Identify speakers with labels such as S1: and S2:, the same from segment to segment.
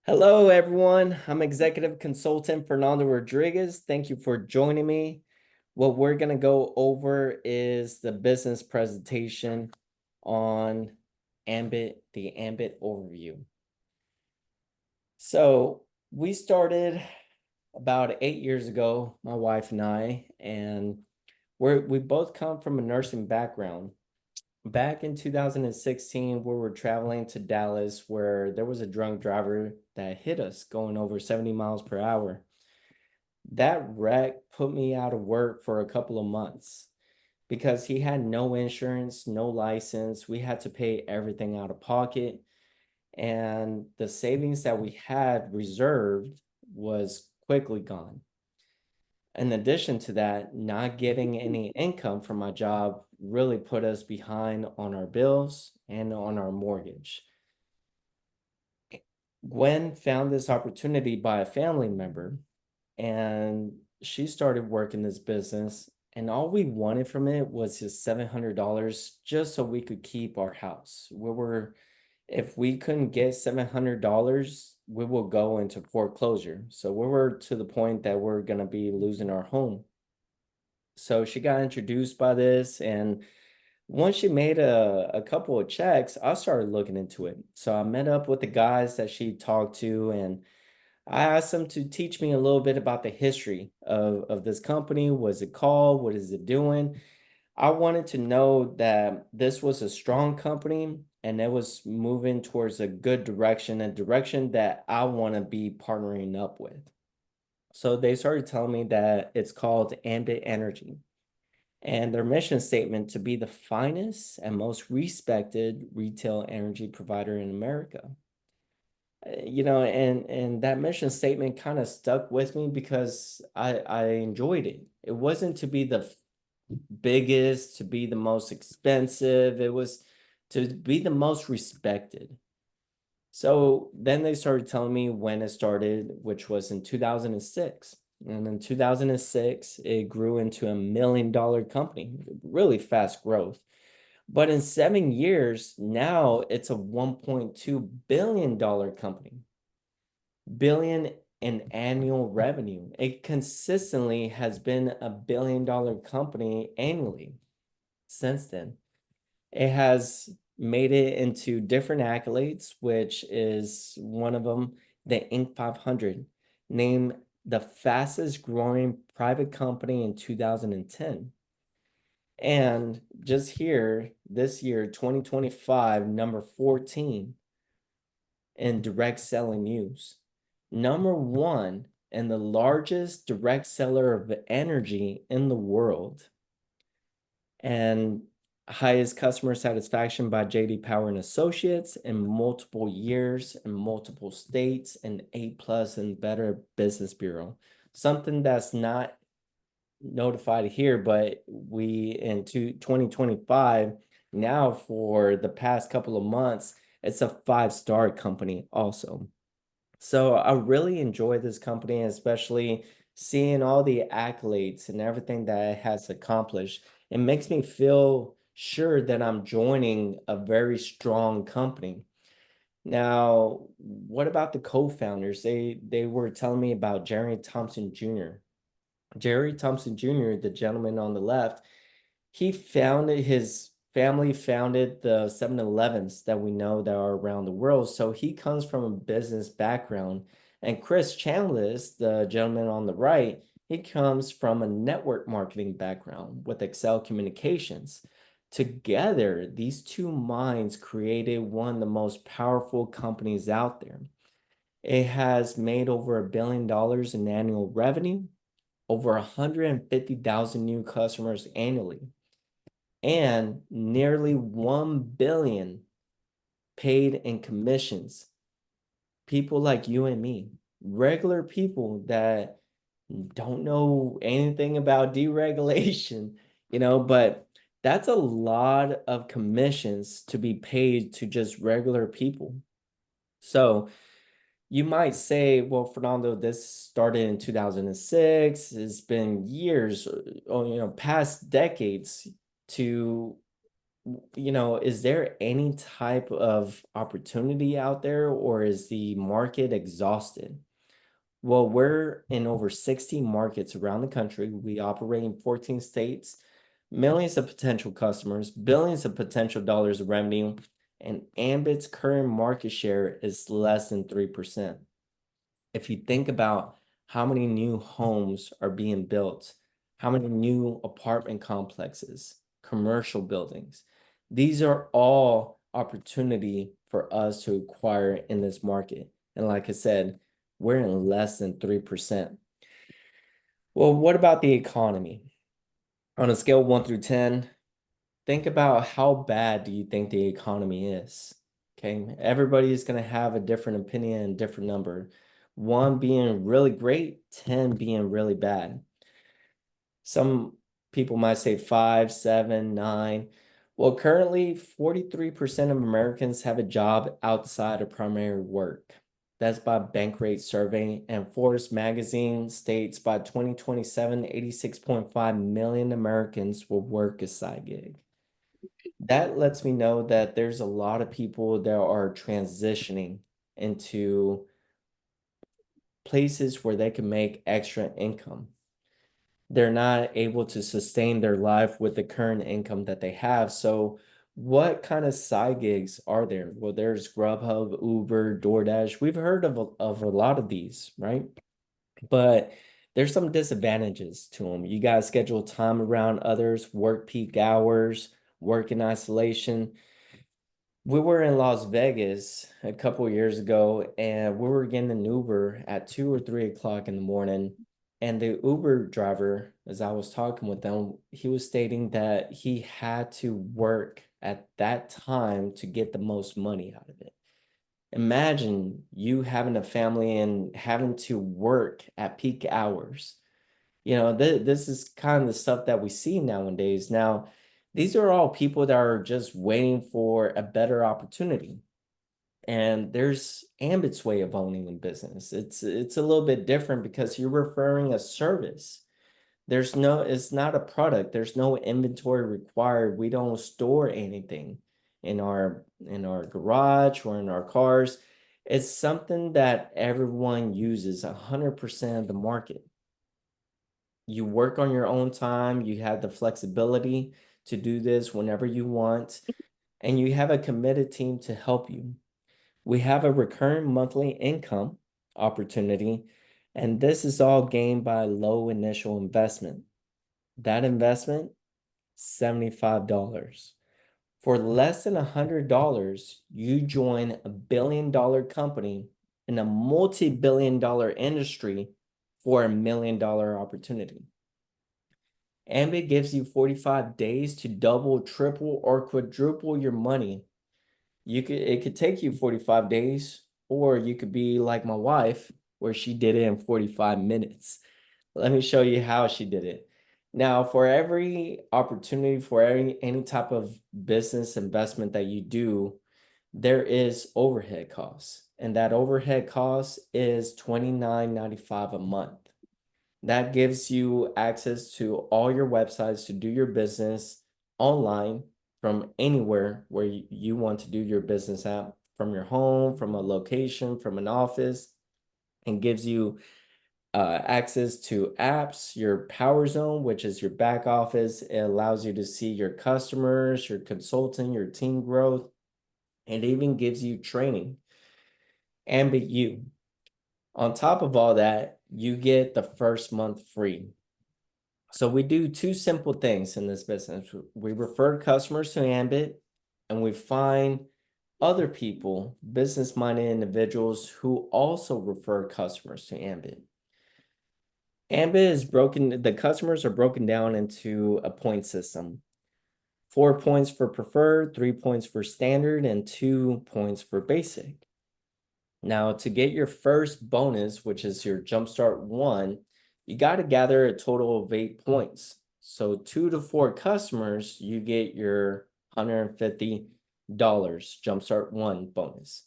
S1: Hello, everyone. I'm Executive Consultant Fernando Rodriguez. Thank you for joining me. What we're going to go over is the business presentation on Ambit, the Ambit overview. So we started about 8 years ago, my wife and I, and we both come from a nursing background. Back in 2016, we were traveling to Dallas where there was a drunk driver that hit us going over 70 miles per hour. That wreck put me out of work for a couple of months because he had no insurance, no license. We had to pay everything out of pocket. And the savings that we had reserved was quickly gone. In addition to that, not getting any income from my job really put us behind on our bills and on our mortgage. Gwen found this opportunity by a family member and she started working this business. And all we wanted from it was just $700 just so we could keep our house. If we couldn't get $700, we will go into foreclosure. So we were to the point that we're going to be losing our home. So she got introduced by this, and once she made a couple of checks, I started looking into it. So I met up with the guys that she talked to, and I asked them to teach me a little bit about the history of this company. What is it called? What is it doing? I wanted to know that this was a strong company and it was moving towards a good direction, a direction that I want to be partnering up with. So they started telling me that it's called Ambit Energy and their mission statement to be the finest and most respected retail energy provider in America. And that mission statement kind of stuck with me because I enjoyed it. It wasn't to be the biggest, to be the most expensive. It was to be the most respected. So then they started telling me when it started, which was in 2006. And in 2006, it grew into $1 million company, really fast growth. But in 7 years, now it's a $1.2 billion company, billion in annual revenue. It consistently has been a $1 billion company annually since then. It has made it into different accolades, which is one of them, the Inc. 500, named the fastest growing private company in 2010. And just here, this year, 2025, number 14 in direct selling news. Number one and the largest direct seller of energy in the world. And highest customer satisfaction by JD Power and Associates in multiple years in multiple states and A+ and Better Business Bureau. Something that's not notified here, but we in 2025 now for the past couple of months, it's a 5-star company also. So I really enjoy this company, especially seeing all the accolades and everything that it has accomplished. It makes me feel sure that I'm joining a very strong company. Now, what about the co-founders? They were telling me about Jerry Thompson Jr. Jerry Thompson Jr., the gentleman on the left, his family founded the 7-Elevens that we know that are around the world. So he comes from a business background. And Chris Chandler, the gentleman on the right, he comes from a network marketing background with Excel Communications. Together, these two minds created one of the most powerful companies out there. It has made over $1 billion in annual revenue, over 150,000 new customers annually, and nearly 1 billion paid in commissions. People like you and me, regular people that don't know anything about deregulation, but that's a lot of commissions to be paid to just regular people. So you might say, well, Fernando, this started in 2006. It's been years, or, past decades to is there any type of opportunity out there, or is the market exhausted? Well, we're in over 60 markets around the country. We operate in 14 states, millions of potential customers, billions of potential dollars of revenue, and Ambit's current market share is less than 3%. If you think about how many new homes are being built, how many new apartment complexes, commercial buildings, these are all opportunity for us to acquire in this market. And like I said, we're in less than 3%. Well, what about the economy? On a scale of 1 through 10, think about how bad do you think the economy is? Okay, everybody is going to have a different opinion and different number. 1 being really great, 10 being really bad. Some people might say 5, 7, 9. Well, currently 43% of Americans have a job outside of primary work. That's by Bankrate survey, and Forbes magazine states by 2027, 86.5 million Americans will work a side gig. That lets me know that there's a lot of people that are transitioning into places where they can make extra income. They're not able to sustain their life with the current income that they have. So what kind of side gigs are there? Well, there's Grubhub, Uber, DoorDash. We've heard of a lot of these, right? But there's some disadvantages to them. You got to schedule time around others, work peak hours, work in isolation. We were in Las Vegas a couple years ago, and we were getting an Uber at 2 or 3 o'clock in the morning. And the Uber driver, as I was talking with them, he was stating that he had to work at that time to get the most money out of it. Imagine you having a family and having to work at peak hours. This is kind of the stuff that we see nowadays. Now, these are all people that are just waiting for a better opportunity. And there's Ambit's way of owning a business. It's a little bit different because you're referring a service. It's not a product. There's no inventory required. We don't store anything in our garage or in our cars. It's something that everyone uses 100% of the market. You work on your own time, you have the flexibility to do this whenever you want, and you have a committed team to help you. We have a recurring monthly income opportunity, and this is all gained by low initial investment. That investment, $75. For less than $100, you join a billion-dollar company in a multi-billion-dollar industry for $1 million opportunity. Ambit gives you 45 days to double, triple, or quadruple your money. It could take you 45 days, or you could be like my wife, where she did it in 45 minutes. Let me show you how she did it. Now, for every opportunity, for any type of business investment that you do, there is overhead costs. And that overhead cost is $29.95 a month. That gives you access to all your websites to do your business online from anywhere where you want to do your business at, from your home, from a location, from an office, and gives you access to apps, your Power Zone, which is your back office. It allows you to see your customers, your consulting, your team growth. It even gives you training. Ambit U. On top of all that, you get the first month free. So we do 2 simple things in this business. We refer customers to Ambit, and we find other people, business-minded individuals, who also refer customers to Ambit. Ambit is the customers are broken down into a point system. 4 points for preferred, 3 points for standard, and 2 points for basic. Now, to get your first bonus, which is your Jumpstart 1, you got to gather a total of 8 points. So 2 to 4 customers, you get your $150 Jumpstart 1 bonus.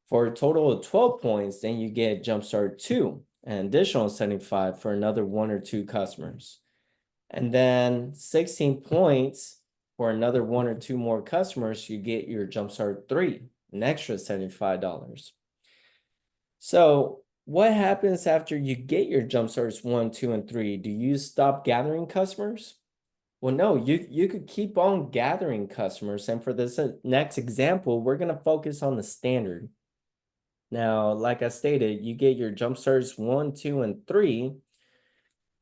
S1: For a total of 12 points, then you get Jumpstart 2, an additional 75 for another 1 or 2 customers. And then 16 points, for another 1 or 2 more customers, you get your Jumpstart 3, an extra $75. So what happens after you get your Jumpstarts 1, 2, and 3? Do you stop gathering customers? Well, no, you could keep on gathering customers. And for this next example, we're going to focus on the standard. Now, like I stated, you get your Jumpstarts 1, 2, and 3,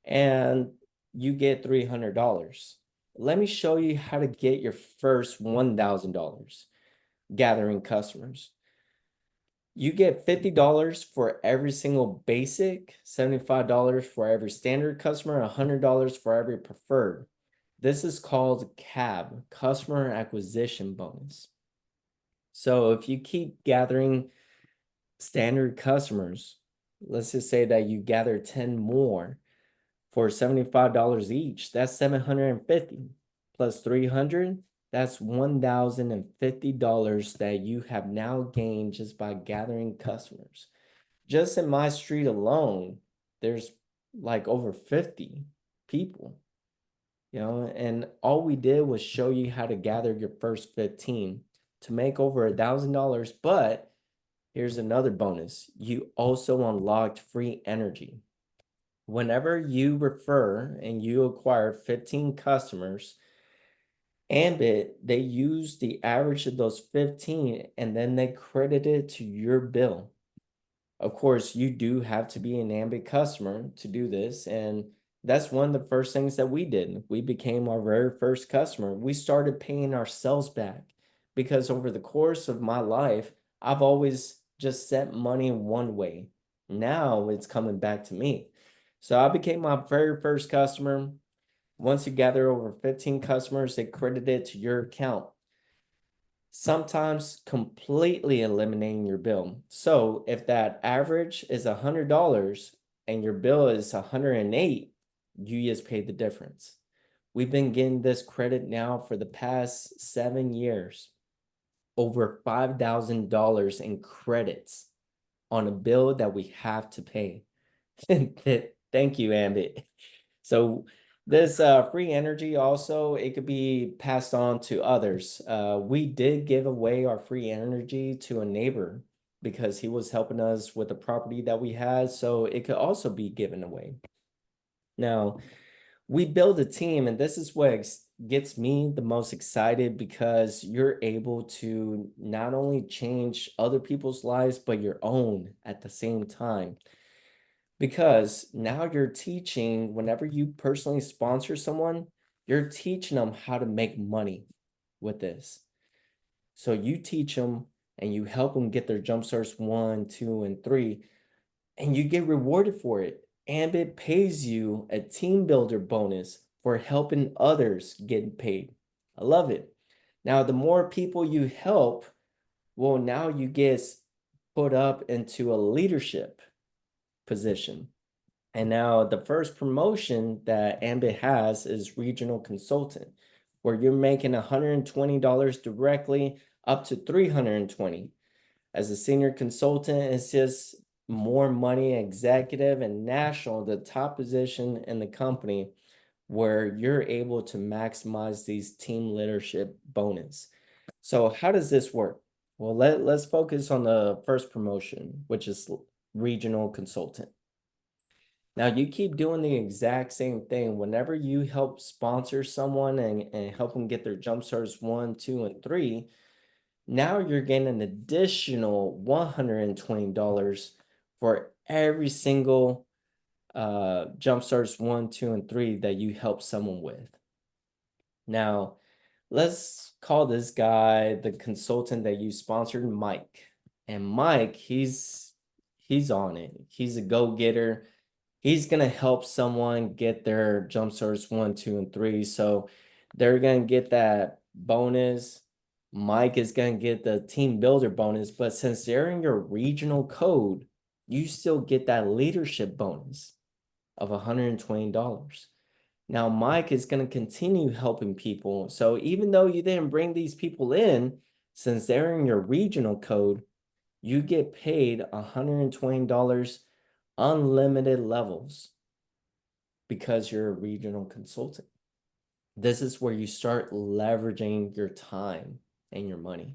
S1: and you get $300. Let me show you how to get your first $1,000 gathering customers. You get $50 for every single basic, $75 for every standard customer, $100 for every preferred. This is called CAB, customer acquisition bonus. So if you keep gathering standard customers, let's just say that you gather 10 more for $75 each, that's $750 plus 300, that's $1,050 that you have now gained just by gathering customers. Just in my street alone, there's like over 50 people, and all we did was show you how to gather your first 15 to make over $1,000. But here's another bonus. You also unlocked free energy. Whenever you refer and you acquire 15 customers, Ambit, they use the average of those 15 and then they credit it to your bill. Of course, you do have to be an Ambit customer to do this. And that's one of the first things that we did. We became our very first customer. We started paying ourselves back because over the course of my life, I've always just sent money one way. Now it's coming back to me. So I became my very first customer. Once you gather over 15 customers, they credit it to your account, sometimes completely eliminating your bill. So if that average is $100 and your bill is $108, you just paid the difference. We've been getting this credit now for the past 7 years, over $5,000 in credits on a bill that we have to pay. Thank you, Ambit. So this free energy also, it could be passed on to others. We did give away our free energy to a neighbor because he was helping us with the property that we had. So it could also be given away. Now, we build a team, and this is what gets me the most excited because you're able to not only change other people's lives, but your own at the same time. Because now you're teaching, whenever you personally sponsor someone, you're teaching them how to make money with this. So you teach them and you help them get their Jumpstarts 1, 2, and 3, and you get rewarded for it. Ambit pays you a team builder bonus for helping others get paid. I love it. Now, the more people you help, well, now you get put up into a leadership position. And now the first promotion that Ambit has is regional consultant, where you're making $120 directly up to $320. As a senior consultant, it's just more money, executive and national, the top position in the company, where you're able to maximize these team leadership bonus. So how does this work? Well, let's focus on the first promotion, which is regional consultant. Now you keep doing the exact same thing. Whenever you help sponsor someone and help them get their Jumpstarts 1, 2, and 3, now you're getting an additional $120 for every single Jumpstarts 1, 2, and 3 that you help someone with. Now, let's call this guy the consultant that you sponsored, Mike. And Mike, he's on it. He's a go-getter. He's going to help someone get their Jumpstarts 1, 2, and 3. So they're going to get that bonus. Mike is going to get the team builder bonus. But since they're in your regional code, you still get that leadership bonus of $120. Now, Mike is going to continue helping people. So even though you didn't bring these people in, since they're in your regional code, you get paid $120 unlimited levels because you're a regional consultant. This is where you start leveraging your time and your money.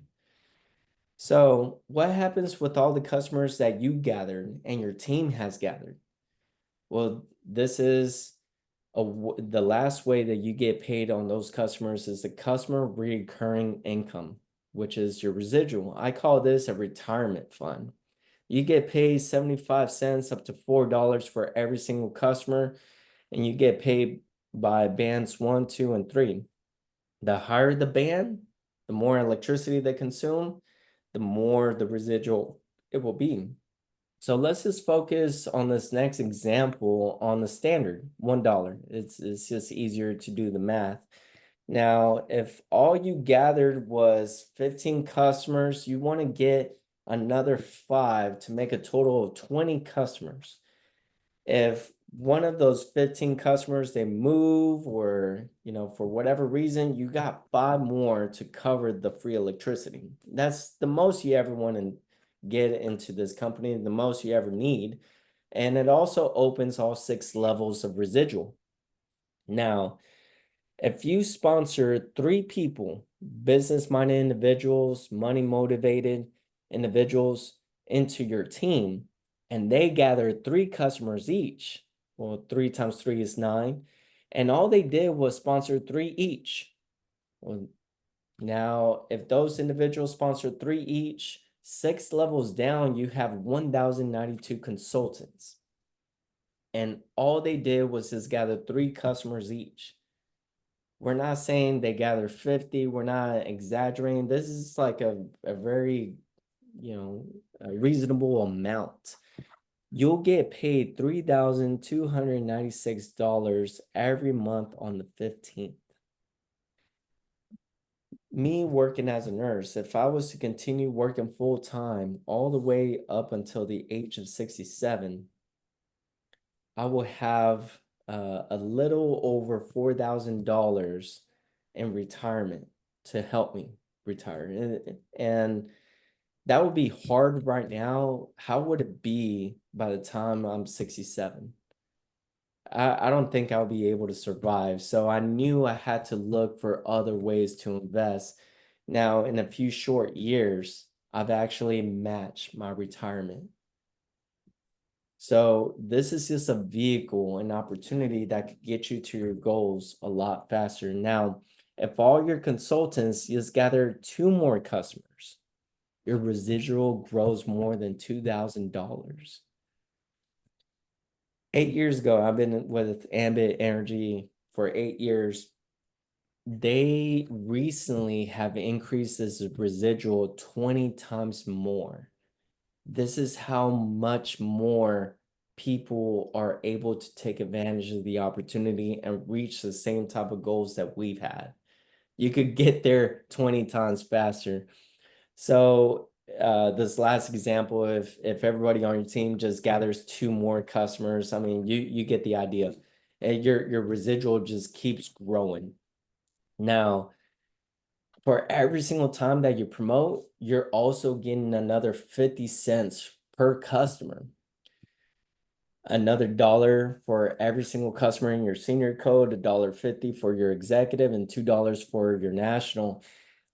S1: So, what happens with all the customers that you gathered and your team has gathered? Well, this is the last way that you get paid on those customers is the customer recurring income, which is your residual. I call this a retirement fund. You get paid 75 cents up to $4 for every single customer, and you get paid by bands 1, 2, and 3. The higher the band, the more electricity they consume, the more the residual it will be. So let's just focus on this next example on the standard $1. It's just easier to do the math. Now, if all you gathered was 15 customers, you want to get another 5 to make a total of 20 customers. If one of those 15 customers they move or for whatever reason, you got 5 more to cover the free electricity. That's the most you ever want to get into this company, the most you ever need. And it also opens all 6 levels of residual. Now, if you sponsor 3 people, business-minded individuals, money-motivated individuals into your team, and they gather 3 customers each, well, 3 times 3 is 9, and all they did was sponsor 3 each. Well, now, if those individuals sponsor 3 each, 6 levels down, you have 1,092 consultants. And all they did was just gather 3 customers each. We're not saying they gather 50. We're not exaggerating. This is like a very, a reasonable amount. You'll get paid $3,296 every month on the 15th. Me working as a nurse, if I was to continue working full time all the way up until the age of 67, I will have a little over $4,000 in retirement to help me retire. And that would be hard right now. How would it be by the time I'm 67? I don't think I'll be able to survive. So I knew I had to look for other ways to invest. Now, in a few short years, I've actually matched my retirement. So this is just a vehicle, an opportunity that could get you to your goals a lot faster. Now, if all your consultants just gather 2 more customers, your residual grows more than $2,000. 8 years ago, I've been with Ambit Energy for 8 years. They recently have increased this residual 20 times more. This is how much more people are able to take advantage of the opportunity and reach the same type of goals that we've had. You could get there 20 times faster. So this last example, if everybody on your team just gathers 2 more customers, I mean, you get the idea. And your residual just keeps growing. Now, for every single time that you promote, you're also getting another 50 cents per customer. Another $1 for every single customer in your senior code, $1.50 for your executive, and $2 for your national.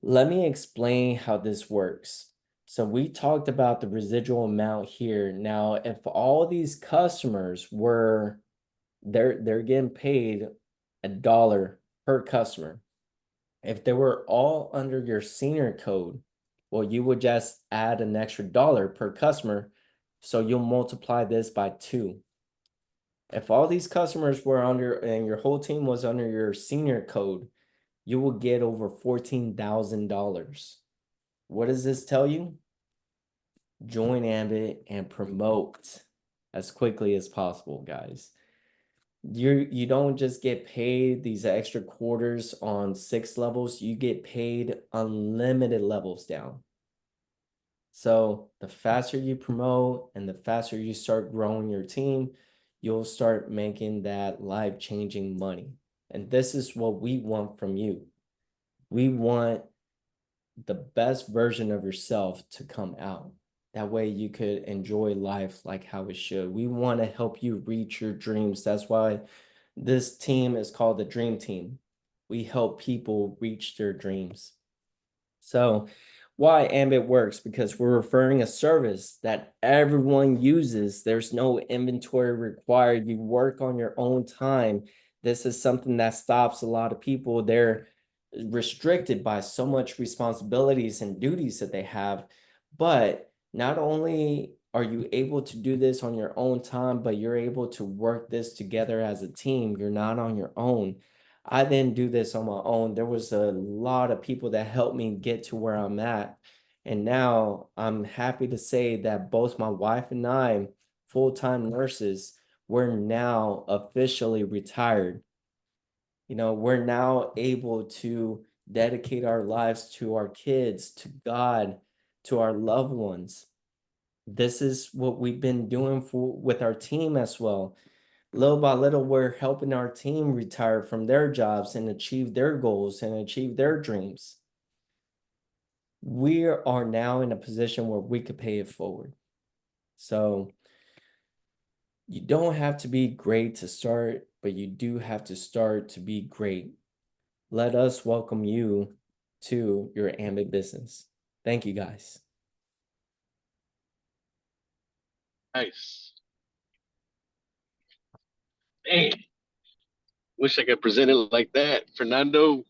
S1: Let me explain how this works. So we talked about the residual amount here. Now, if all these customers were, they're getting paid $1 per customer. If they were all under your senior code, well, you would just add an extra $1 per customer. So you'll multiply this by 2. If all these customers were under and your whole team was under your senior code, you will get over $14,000. What does this tell you? Join Ambit and promote as quickly as possible, guys. You don't just get paid these extra quarters on 6 levels, you get paid unlimited levels down. So the faster you promote and the faster you start growing your team, you'll start making that life-changing money. And this is what we want from you. We want the best version of yourself to come out. That way you could enjoy life like how it should. We want to help you reach your dreams. That's why this team is called the Dream Team. we help people reach their dreams. So why Ambit works, because we're referring a service that everyone uses. There's no inventory required. You work on your own time. This is something that stops a lot of people. They're restricted by so much responsibilities and duties that they have. But not only are you able to do this on your own time, but you're able to work this together as a team. You're not on your own. I didn't do this on my own. There was a lot of people that helped me get to where I'm at. And now I'm happy to say that both my wife and I, full-time nurses, we're now officially retired. You know, we're now able to dedicate our lives to our kids, to God, to our loved ones. This is what we've been doing with our team as well. Little by little, we're helping our team retire from their jobs and achieve their goals and achieve their dreams. We are now in a position where we could pay it forward. So you don't have to be great to start, but you do have to start to be great. Let us welcome you to your Ambit business. Thank you, guys.
S2: Nice. Man, wish I could present it like that. Fernando,